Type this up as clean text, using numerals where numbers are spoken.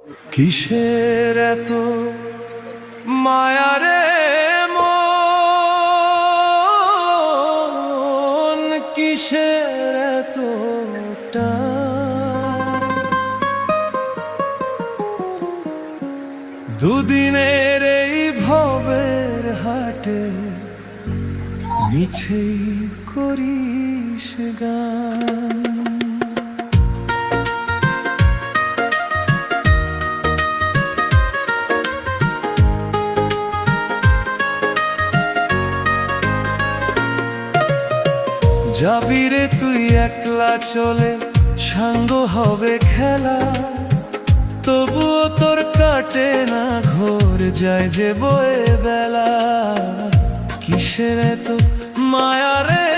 কিসের এত মায়ারে মন, কিসের এত টান? দুদিনের এই ভবের হাটে মিছেই করিস গান। যাবি রে তুই একলা চলে, সাঙ্গ হবে খেলা, তবুও তোর কাটে না ঘোর, যায় যে বয়ে বেলা। কিসের এত মায়া রে